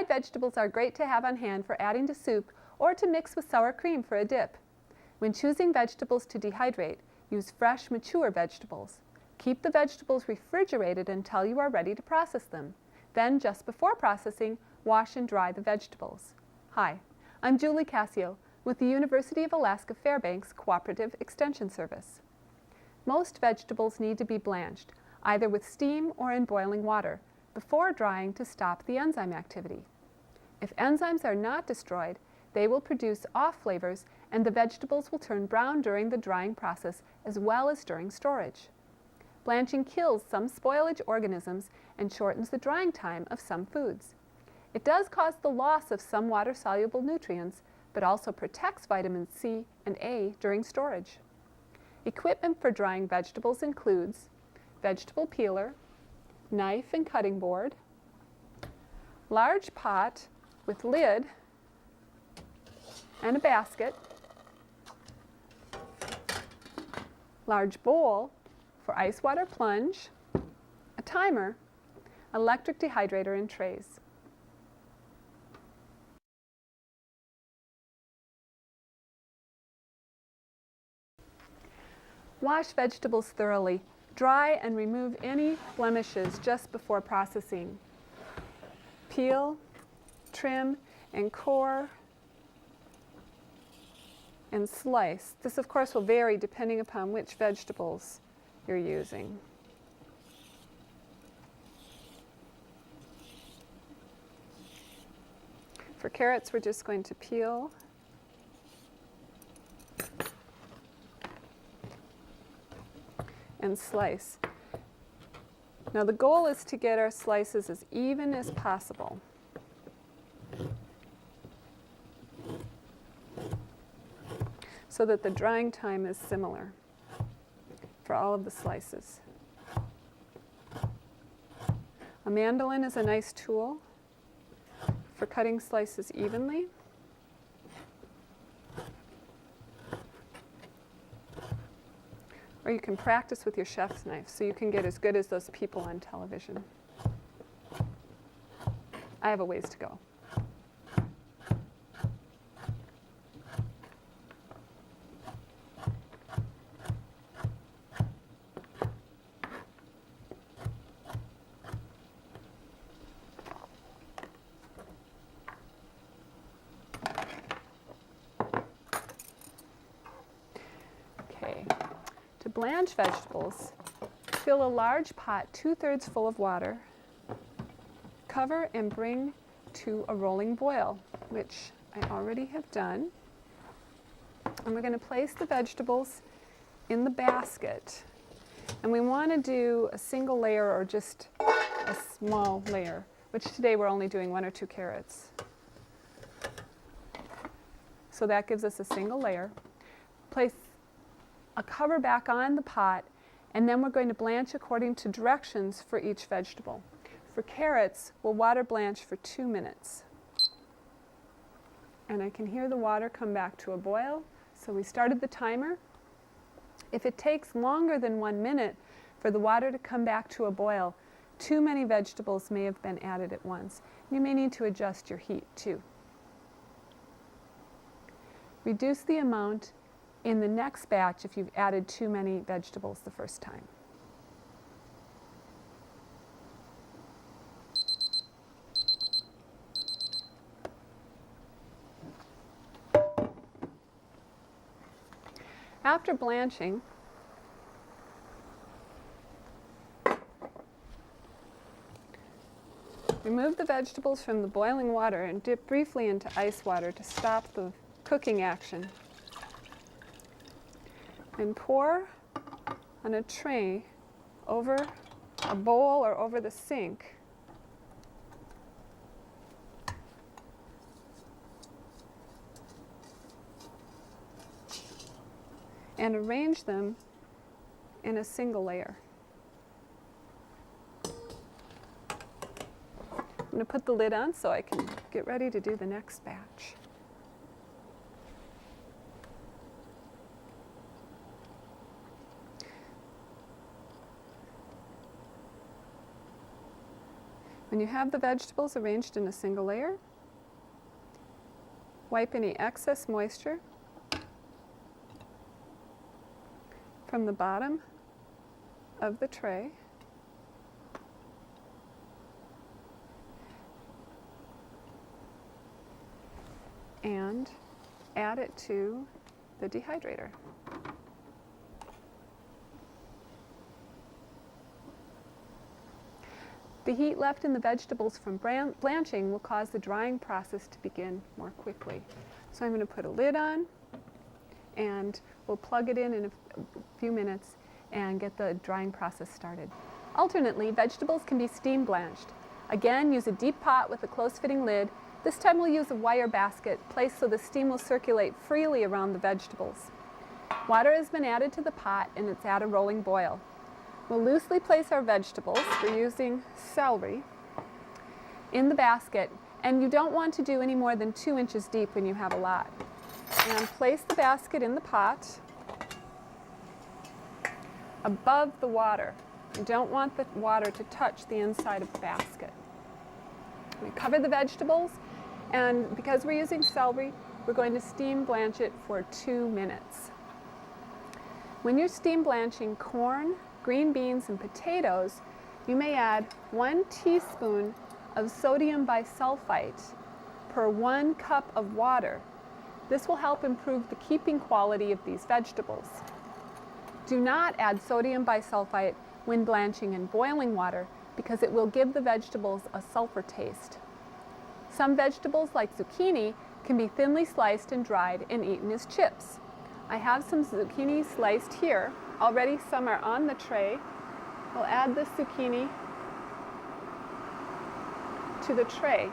Dried vegetables are great to have on hand for adding to soup or to mix with sour cream for a dip. When choosing vegetables to dehydrate, use fresh, mature vegetables. Keep the vegetables refrigerated until you are ready to process them. Then, just before processing, wash and dry the vegetables. Hi, I'm Julie Cassio with the University of Alaska Fairbanks Cooperative Extension Service. Most vegetables need to be blanched, either with steam or in boiling water, before drying to stop the enzyme activity. If enzymes are not destroyed, they will produce off flavors and the vegetables will turn brown during the drying process as well as during storage. Blanching kills some spoilage organisms and shortens the drying time of some foods. It does cause the loss of some water-soluble nutrients, but also protects vitamins C and A during storage. Equipment for drying vegetables includes vegetable peeler, knife and cutting board, large pot with lid and a basket, large bowl for ice water plunge, a timer, electric dehydrator, and trays. Wash vegetables thoroughly. Dry and remove any blemishes just before processing. Peel, trim, and core, and slice. This, of course, will vary depending upon which vegetables you're using. For carrots, we're just going to peel and slice. Now the goal is to get our slices as even as possible. So that the drying time is similar for all of the slices. A mandolin is a nice tool for cutting slices evenly. Or you can practice with your chef's knife so you can get as good as those people on television. I have a ways to go. To blanch vegetables, fill a large pot 2/3 full of water, cover and bring to a rolling boil, which I already have done. And we're going to place the vegetables in the basket. And we want to do a single layer or just a small layer, which today we're only doing 1 or 2 carrots. So that gives us a single layer. Place a cover back on the pot, and then we're going to blanch according to directions for each vegetable. For carrots, we'll water blanch for 2 minutes. And I can hear the water come back to a boil, so we started the timer. If it takes longer than 1 minute for the water to come back to a boil, too many vegetables may have been added at once. You may need to adjust your heat too. Reduce the amount in the next batch if you've added too many vegetables the first time. After blanching, remove the vegetables from the boiling water and dip briefly into ice water to stop the cooking action. And pour on a tray over a bowl or over the sink. And arrange them in a single layer. I'm going to put the lid on so I can get ready to do the next batch. When you have the vegetables arranged in a single layer, wipe any excess moisture from the bottom of the tray and add it to the dehydrator. The heat left in the vegetables from blanching will cause the drying process to begin more quickly. So I'm going to put a lid on, and we'll plug it in a few minutes and get the drying process started. Alternately, vegetables can be steam blanched. Again, use a deep pot with a close-fitting lid. This time we'll use a wire basket placed so the steam will circulate freely around the vegetables. Water has been added to the pot and it's at a rolling boil. We'll loosely place our vegetables, we're using celery, in the basket, and you don't want to do any more than 2 inches deep when you have a lot. And place the basket in the pot above the water. You don't want the water to touch the inside of the basket. We cover the vegetables, and because we're using celery, we're going to steam blanch it for 2 minutes. When you're steam blanching corn, green beans, and potatoes, you may add 1 teaspoon of sodium bisulfite per 1 cup of water. This will help improve the keeping quality of these vegetables. Do not add sodium bisulfite when blanching in boiling water because it will give the vegetables a sulfur taste. Some vegetables, like zucchini, can be thinly sliced and dried and eaten as chips. I have some zucchini sliced here. Already some are on the tray. We'll add this zucchini to the tray.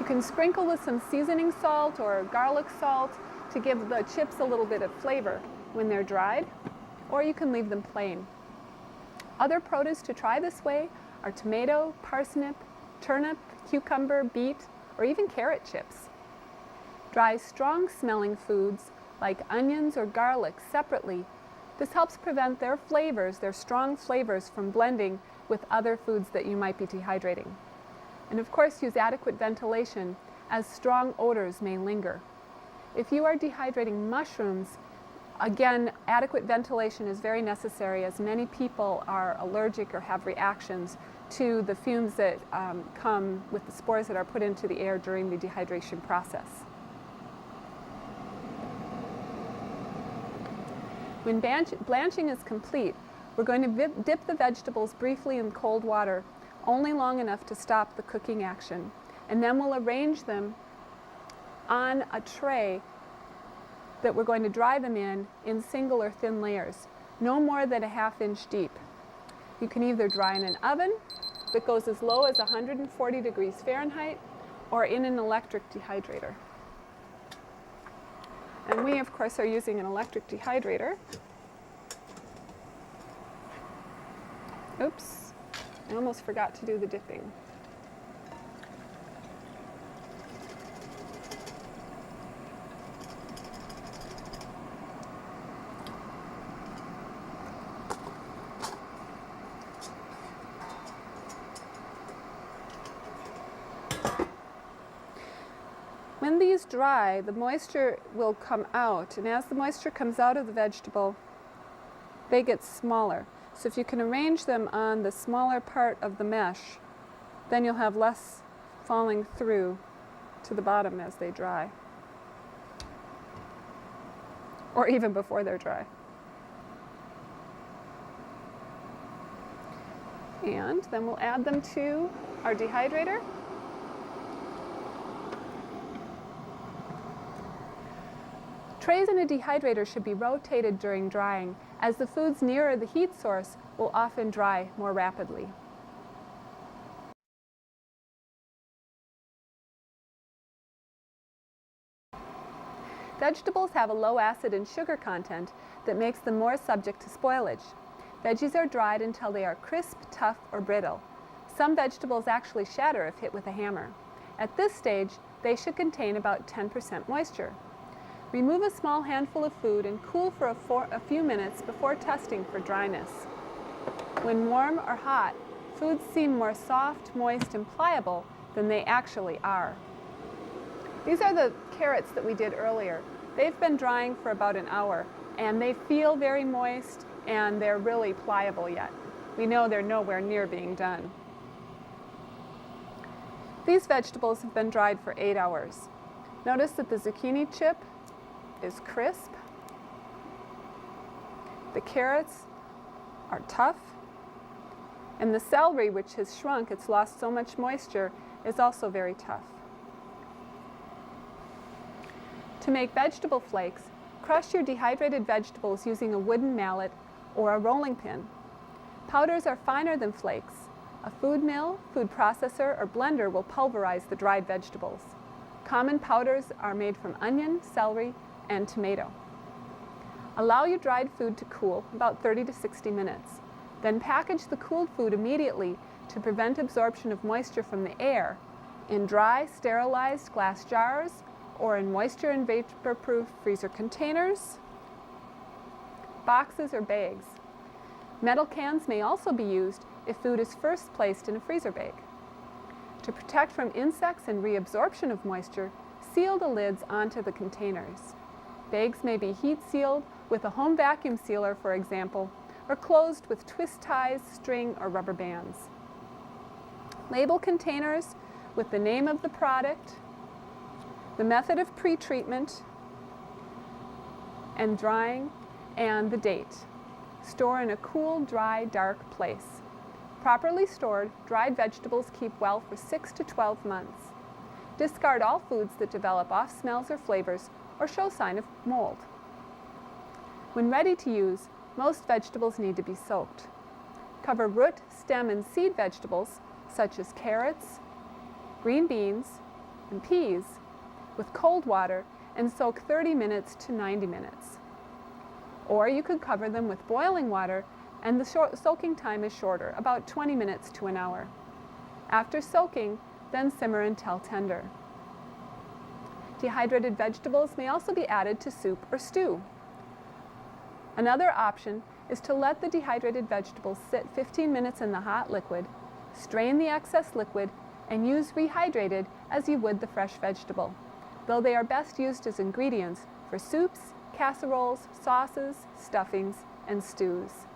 You can sprinkle with some seasoning salt or garlic salt to give the chips a little bit of flavor when they're dried, or you can leave them plain. Other produce to try this way are tomato, parsnip, turnip, cucumber, beet, or even carrot chips. Dry strong-smelling foods like onions or garlic separately. This helps prevent their flavors, their strong flavors, from blending with other foods that you might be dehydrating. And of course, use adequate ventilation, as strong odors may linger. If you are dehydrating mushrooms, again, adequate ventilation is very necessary, as many people are allergic or have reactions to the fumes that come with the spores that are put into the air during the dehydration process. When blanching is complete, we're going to dip the vegetables briefly in cold water, only long enough to stop the cooking action. And then we'll arrange them on a tray that we're going to dry them in single or thin layers, no more than a ½ inch deep. You can either dry in an oven that goes as low as 140 degrees Fahrenheit or in an electric dehydrator. And we, of course, are using an electric dehydrator. Oops, I almost forgot to do the dipping. When these dry, the moisture will come out, and as the moisture comes out of the vegetable, they get smaller. So if you can arrange them on the smaller part of the mesh, then you'll have less falling through to the bottom as they dry, or even before they're dry. And then we'll add them to our dehydrator. Trays in a dehydrator should be rotated during drying, as the foods nearer the heat source will often dry more rapidly. Vegetables have a low acid and sugar content that makes them more subject to spoilage. Veggies are dried until they are crisp, tough, or brittle. Some vegetables actually shatter if hit with a hammer. At this stage, they should contain about 10% moisture. Remove a small handful of food and cool for a few minutes before testing for dryness. When warm or hot, foods seem more soft, moist, and pliable than they actually are. These are the carrots that we did earlier. They've been drying for about an hour, and they feel very moist, and they're really pliable yet. We know they're nowhere near being done. These vegetables have been dried for 8 hours. Notice that the zucchini chip is crisp. The carrots are tough. And the celery, which has shrunk, it's lost so much moisture, is also very tough. To make vegetable flakes, crush your dehydrated vegetables using a wooden mallet or a rolling pin. Powders are finer than flakes. A food mill, food processor, or blender will pulverize the dried vegetables. Common powders are made from onion, celery, and tomato. Allow your dried food to cool about 30 to 60 minutes. Then package the cooled food immediately to prevent absorption of moisture from the air in dry, sterilized glass jars or in moisture and vapor-proof freezer containers, boxes, or bags. Metal cans may also be used if food is first placed in a freezer bag. To protect from insects and reabsorption of moisture, seal the lids onto the containers. Bags may be heat sealed with a home vacuum sealer, for example, or closed with twist ties, string, or rubber bands. Label containers with the name of the product, the method of pre-treatment and drying, and the date. Store in a cool, dry, dark place. Properly stored, dried vegetables keep well for 6 to 12 months. Discard all foods that develop off smells or flavors or show sign of mold. When ready to use, most vegetables need to be soaked. Cover root, stem, and seed vegetables, such as carrots, green beans, and peas, with cold water and soak 30 minutes to 90 minutes. Or you could cover them with boiling water, and the soaking time is shorter, about 20 minutes to an hour. After soaking, then simmer until tender. Dehydrated vegetables may also be added to soup or stew. Another option is to let the dehydrated vegetables sit 15 minutes in the hot liquid, strain the excess liquid, and use rehydrated as you would the fresh vegetable, though they are best used as ingredients for soups, casseroles, sauces, stuffings, and stews.